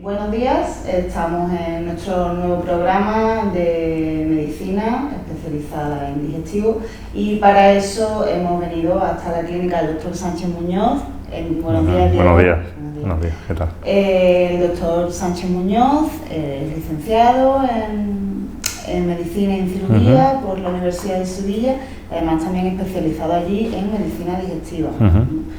Buenos días, estamos en nuestro nuevo programa de medicina especializada en digestivo y para eso hemos venido hasta la clínica del doctor Sánchez Muñoz. Buenos días, Diego. Buenos días. Buenos días, ¿qué tal? El doctor Sánchez Muñoz es licenciado en medicina y en cirugía por la Universidad de Sevilla, además también especializado allí en medicina digestiva.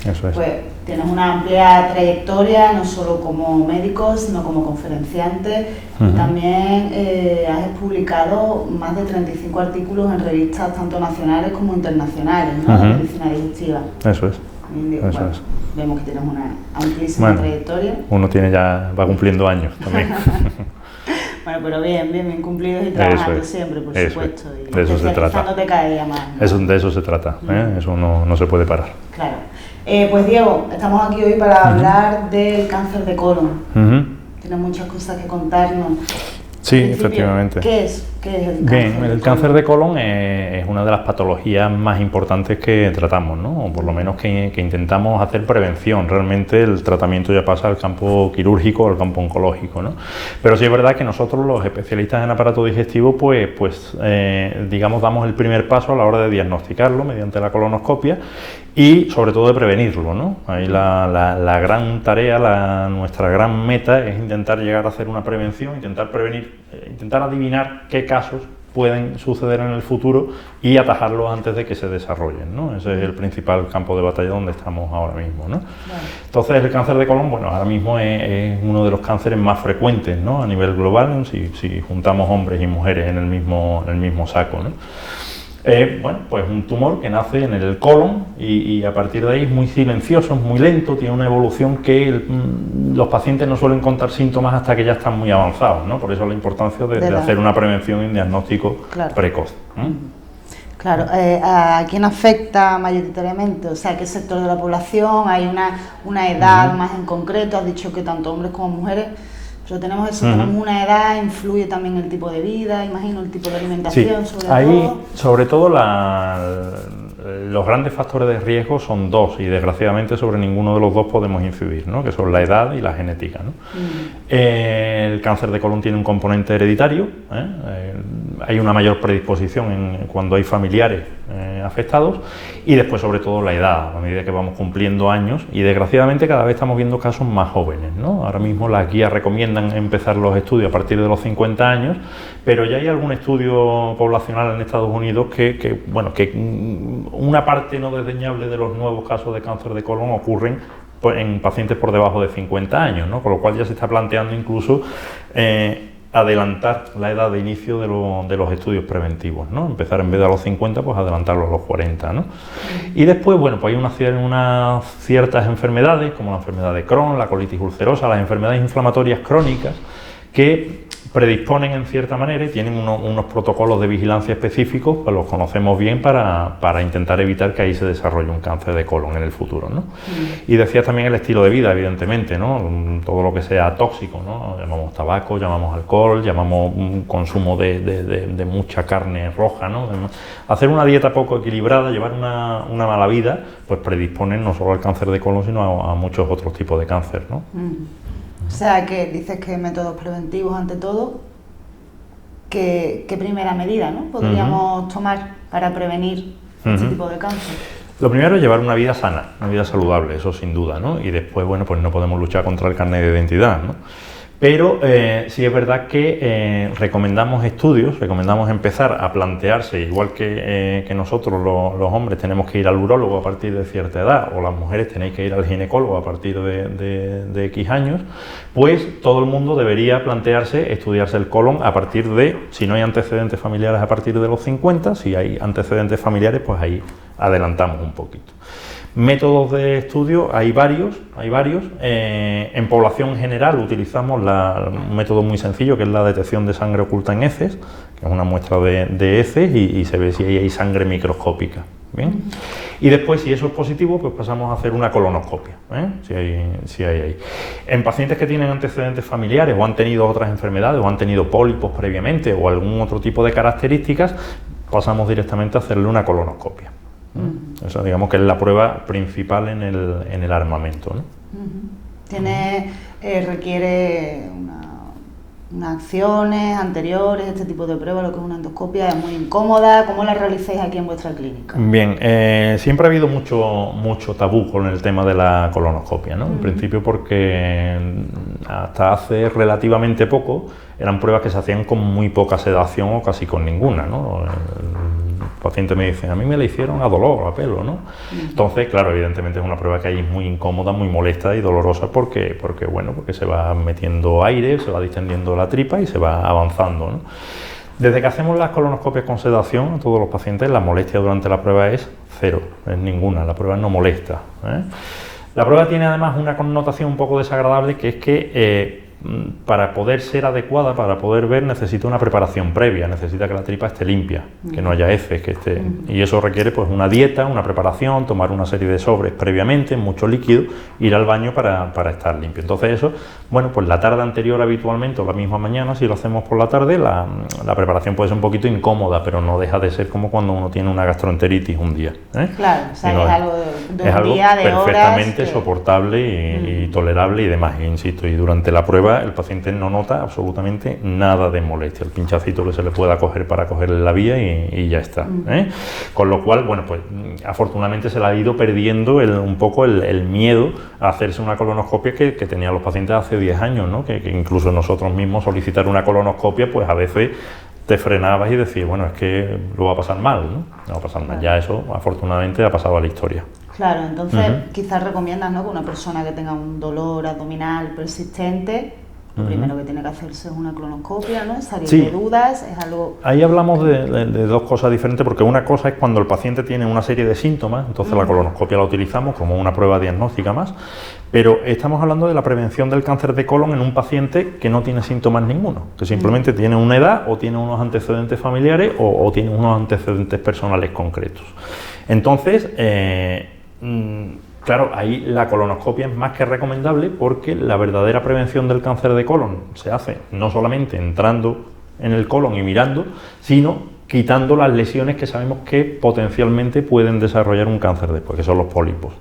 Eso es. Pues tienes una amplia trayectoria, no solo como médico, sino como conferenciante. También has publicado más de 35 artículos en revistas tanto nacionales como internacionales, ¿no? De medicina digestiva. Eso es. Digo, Eso bueno, es. vemos que tienes una amplísima trayectoria. Uno va cumpliendo años también. Bueno, pero bien cumplidos y trabajando siempre, por supuesto. Y de eso se trata. cada día más, ¿no? De eso se trata, eso no se puede parar. Claro. Pues Diego, estamos aquí hoy para hablar del cáncer de colon. Tienes muchas cosas que contarnos. Sí, efectivamente. ¿Qué es el cáncer? Bien, el cáncer de colon es una de las patologías más importantes que tratamos, ¿no? O por lo menos que intentamos hacer prevención. Realmente el tratamiento ya pasa al campo quirúrgico o al campo oncológico, ¿no? Pero sí es verdad que nosotros, los especialistas en aparato digestivo, digamos, damos el primer paso a la hora de diagnosticarlo mediante la colonoscopia y sobre todo de prevenirlo, ¿no? Ahí la gran tarea, nuestra gran meta es intentar llegar a hacer una prevención, intentar prevenir, intentar adivinar qué casos pueden suceder en el futuro y atajarlos antes de que se desarrollen, ¿no? Ese es el principal campo de batalla donde estamos ahora mismo, ¿no? Entonces el cáncer de colon, bueno, ahora mismo es uno de los cánceres más frecuentes, ¿no? A nivel global, si juntamos hombres y mujeres en el mismo saco, ¿no? Bueno, pues un tumor que nace en el colon y a partir de ahí es muy silencioso, es muy lento, tiene una evolución que los pacientes no suelen contar síntomas hasta que ya están muy avanzados, ¿no? Por eso la importancia de hacer una prevención y un diagnóstico precoz. Claro, ¿a quién afecta mayoritariamente? O sea, ¿qué sector de la población? ¿Hay una edad más en concreto? Has dicho que tanto hombres como mujeres. Pero tenemos eso, tenemos una edad, influye también el tipo de vida, imagino el tipo de alimentación, sobre todo los grandes factores de riesgo son dos y desgraciadamente sobre ninguno de los dos podemos incidir, ¿no? Que son la edad y la genética, ¿no? El cáncer de colon tiene un componente hereditario, hay una mayor predisposición cuando hay familiares afectados y después sobre todo la edad, a medida que vamos cumpliendo años y desgraciadamente cada vez estamos viendo casos más jóvenes, ¿no? Ahora mismo las guías recomiendan empezar los estudios a partir de los 50 años, pero ya hay algún estudio poblacional en Estados Unidos que una parte no desdeñable de los nuevos casos de cáncer de colon ocurren en pacientes por debajo de 50 años, ¿no? Con lo cual ya se está planteando incluso adelantar la edad de inicio de los estudios preventivos, ¿no? Empezar en vez de a los 50, pues adelantarlo a los 40, ¿no? Y después, bueno, pues hay unas ciertas enfermedades, como la enfermedad de Crohn, la colitis ulcerosa, las enfermedades inflamatorias crónicas, que predisponen en cierta manera y tienen unos protocolos de vigilancia específicos, pues los conocemos bien para intentar evitar que ahí se desarrolle un cáncer de colon en el futuro, ¿no? Y decías también el estilo de vida, evidentemente, ¿no? Todo lo que sea tóxico, ¿no? Llamamos tabaco, llamamos alcohol, llamamos un consumo de mucha carne roja, ¿no? Hacer una dieta poco equilibrada, llevar una mala vida, pues predisponen no solo al cáncer de colon, sino a muchos otros tipos de cáncer, ¿no? O sea, que dices que métodos preventivos ante todo, ¿qué primera medida, ¿no? podríamos tomar para prevenir este tipo de cáncer? Lo primero es llevar una vida sana, una vida saludable, eso sin duda, ¿no? Y después, bueno, pues no podemos luchar contra el carnet de identidad, ¿no? Pero sí es verdad que recomendamos estudios, recomendamos empezar a plantearse, igual que nosotros los hombres tenemos que ir al urólogo a partir de cierta edad, o las mujeres tenéis que ir al ginecólogo a partir de X años, pues todo el mundo debería plantearse estudiarse el colon a partir de, si no hay antecedentes familiares, a partir de los 50, si hay antecedentes familiares, pues ahí adelantamos un poquito. Métodos de estudio hay varios. En población general utilizamos un método muy sencillo, que es la detección de sangre oculta en heces, que es una muestra de heces y se ve si hay sangre microscópica. ¿Bien? Y después, si eso es positivo, pues pasamos a hacer una colonoscopia, si hay ahí. En pacientes que tienen antecedentes familiares o han tenido otras enfermedades o han tenido pólipos previamente o algún otro tipo de características, pasamos directamente a hacerle una colonoscopia. Eso digamos que es la prueba principal en el armamento, ¿no? ¿Tiene requiere unas acciones anteriores, este tipo de prueba, lo que es una endoscopia, es muy incómoda. ¿Cómo la realizáis aquí en vuestra clínica? Bien, siempre ha habido mucho tabú con el tema de la colonoscopia, ¿no? En principio porque hasta hace relativamente poco eran pruebas que se hacían con muy poca sedación o casi con ninguna, ¿no? El paciente me dice, a mí me la hicieron a dolor, a pelo, ¿no? Entonces, claro, evidentemente es una prueba que ahí es muy incómoda, muy molesta y dolorosa porque se va metiendo aire, se va distendiendo la tripa y se va avanzando, ¿no? Desde que hacemos las colonoscopias con sedación a todos los pacientes, la molestia durante la prueba es cero, es ninguna, la prueba no molesta, ¿eh? La prueba tiene además una connotación un poco desagradable, que es que para poder ser adecuada, para poder ver, necesita una preparación previa, necesita que la tripa esté limpia, que no haya heces, que esté, y eso requiere pues una dieta, una preparación, tomar una serie de sobres previamente, mucho líquido, ir al baño para estar limpio. Entonces eso, bueno, pues la tarde anterior habitualmente o la misma mañana, si lo hacemos por la tarde, la preparación puede ser un poquito incómoda, pero no deja de ser como cuando uno tiene una gastroenteritis un día, ¿eh? Claro, o sea, es algo de un día, de perfectamente horas, soportable y tolerable y demás, insisto, y durante la prueba el paciente no nota absolutamente nada de molestia, el pinchacito que se le pueda coger para cogerle la vía y ya está, ¿eh? Con lo cual, bueno, pues afortunadamente se le ha ido perdiendo un poco el miedo a hacerse una colonoscopia que tenían los pacientes hace 10 años, ¿no? Que incluso nosotros mismos solicitar una colonoscopia, pues a veces te frenabas y decías, bueno, es que lo va a pasar mal, ¿no? No va a pasar mal, ya eso afortunadamente ha pasado a la historia. Claro, entonces quizás recomiendas, ¿no?, que una persona que tenga un dolor abdominal persistente, lo primero que tiene que hacerse es una colonoscopia, ¿no? Salir de dudas, es algo... Ahí hablamos de dos cosas diferentes, porque una cosa es cuando el paciente tiene una serie de síntomas, entonces la colonoscopia la utilizamos como una prueba diagnóstica más, pero estamos hablando de la prevención del cáncer de colon en un paciente que no tiene síntomas ninguno, que simplemente tiene una edad o tiene unos antecedentes familiares o tiene unos antecedentes personales concretos. Entonces, claro, ahí la colonoscopia es más que recomendable porque la verdadera prevención del cáncer de colon se hace no solamente entrando en el colon y mirando, sino quitando las lesiones que sabemos que potencialmente pueden desarrollar un cáncer después, que son los pólipos.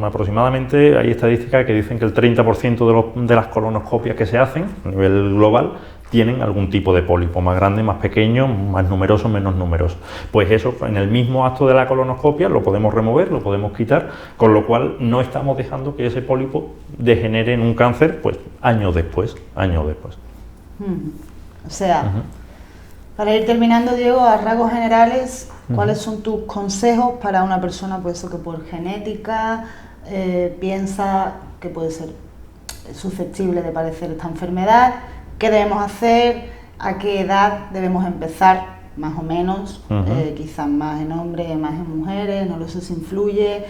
Aproximadamente hay estadísticas que dicen que el 30% de las colonoscopias que se hacen a nivel global tienen algún tipo de pólipo, más grande, más pequeño, más numeroso, menos numeroso. Pues eso, en el mismo acto de la colonoscopia, lo podemos remover, lo podemos quitar, con lo cual no estamos dejando que ese pólipo degenere en un cáncer, pues años después. O sea, para ir terminando, Diego, a rasgos generales, ¿cuáles son tus consejos para una persona, pues eso, que por genética piensa que puede ser susceptible de padecer esta enfermedad? ¿Qué debemos hacer? ¿A qué edad debemos empezar? Más o menos, quizás más en hombres, más en mujeres, no lo sé si influye.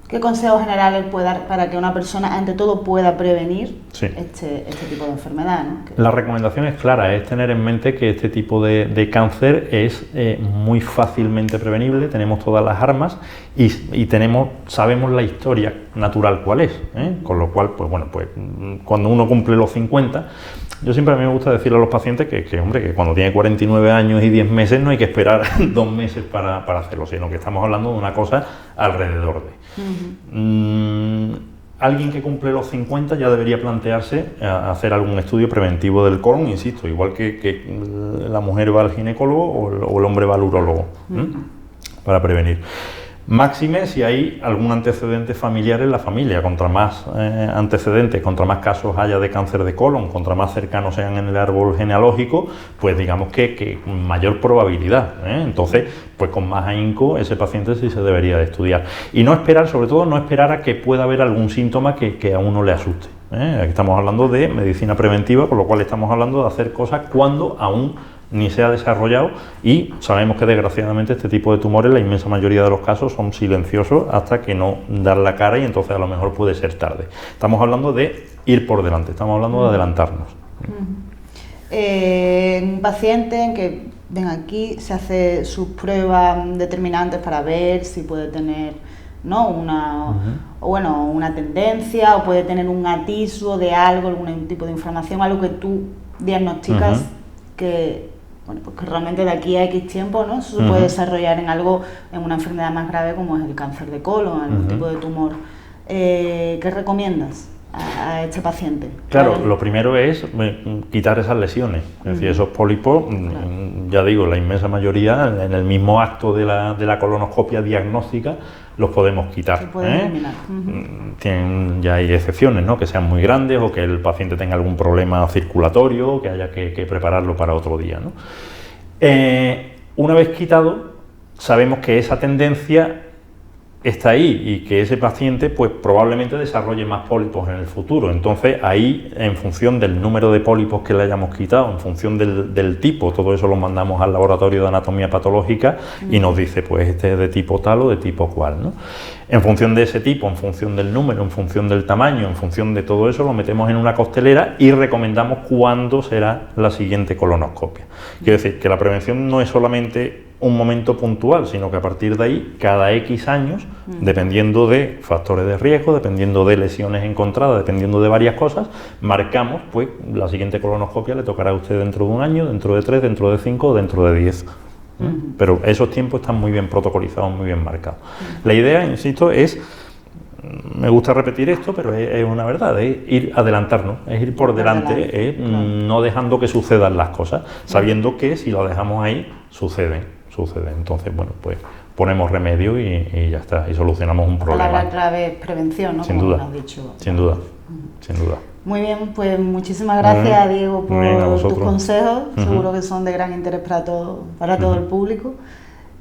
¿Qué consejos generales puede dar para que una persona, ante todo, pueda prevenir este tipo de enfermedad, ¿no? La recomendación es clara, es tener en mente que este tipo de cáncer es muy fácilmente prevenible, tenemos todas las armas y sabemos la historia natural cuál es, ¿eh? Con lo cual, pues bueno, pues cuando uno cumple los 50, yo siempre a mí me gusta decirle a los pacientes que hombre, que cuando tiene 49 años y 10 meses no hay que esperar 2 meses para hacerlo, sino que estamos hablando de una cosa alrededor de. Alguien que cumple los 50 ya debería plantearse hacer algún estudio preventivo del colon, insisto, igual que la mujer va al ginecólogo o el hombre va al urólogo, para prevenir. Máxime si hay algún antecedente familiar en la familia, contra más antecedentes, contra más casos haya de cáncer de colon, contra más cercanos sean en el árbol genealógico, pues digamos que mayor probabilidad, ¿eh? Entonces, pues con más ahínco ese paciente sí se debería de estudiar. Y no esperar, sobre todo, no esperar a que pueda haber algún síntoma que a uno le asuste, ¿eh? Aquí estamos hablando de medicina preventiva, con lo cual estamos hablando de hacer cosas cuando aún ni se ha desarrollado, y sabemos que desgraciadamente este tipo de tumores, la inmensa mayoría de los casos, son silenciosos hasta que no dan la cara y entonces a lo mejor puede ser tarde. Estamos hablando de ir por delante, estamos hablando de adelantarnos. Un paciente en que ven aquí, se hace sus pruebas determinantes para ver si puede tener, ¿no?, una tendencia, o puede tener un atisbo de algo, algún tipo de inflamación, algo que tú diagnosticas que, bueno, pues que realmente de aquí a X tiempo, ¿no?, eso se puede desarrollar en una enfermedad más grave como es el cáncer de colon, algún tipo de tumor. ¿Qué recomiendas a este paciente? Claro, lo primero es quitar esas lesiones, es decir, esos pólipos, ya digo, la inmensa mayoría, en el mismo acto de la colonoscopia diagnóstica, los podemos quitar. Se pueden eliminar. Ya hay excepciones, ¿no? Que sean muy grandes o que el paciente tenga algún problema circulatorio o que haya que prepararlo para otro día, ¿no? Una vez quitado, sabemos que esa tendencia está ahí y que ese paciente pues probablemente desarrolle más pólipos en el futuro. Entonces ahí, en función del número de pólipos que le hayamos quitado, en función del tipo, todo eso lo mandamos al laboratorio de anatomía patológica y nos dice pues este es de tipo tal o de tipo cual, ¿no? En función de ese tipo, en función del número, en función del tamaño, en función de todo eso, lo metemos en una costelera y recomendamos cuándo será la siguiente colonoscopia. Quiero decir que la prevención no es solamente un momento puntual, sino que a partir de ahí, cada X años, dependiendo de factores de riesgo, dependiendo de lesiones encontradas, dependiendo de varias cosas, marcamos, pues, la siguiente colonoscopia le tocará a usted dentro de un año, dentro de 3, dentro de 5 o dentro de 10. Pero esos tiempos están muy bien protocolizados, muy bien marcados. La idea, insisto, es, me gusta repetir esto, pero es una verdad, es ir adelantarnos, es ir por delante, no dejando que sucedan las cosas, sabiendo que si lo dejamos ahí, suceden. Entonces, bueno, pues ponemos remedio y ya está, y solucionamos un problema. La palabra clave es prevención, ¿no? Sin Como duda, has dicho. sin duda, sin duda. Muy bien, pues muchísimas gracias, Diego, por tus consejos. Seguro que son de gran interés para todo el público.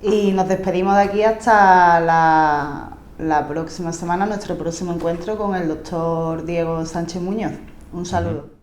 Y nos despedimos de aquí hasta la próxima semana, nuestro próximo encuentro con el doctor Diego Sánchez Muñoz. Un saludo.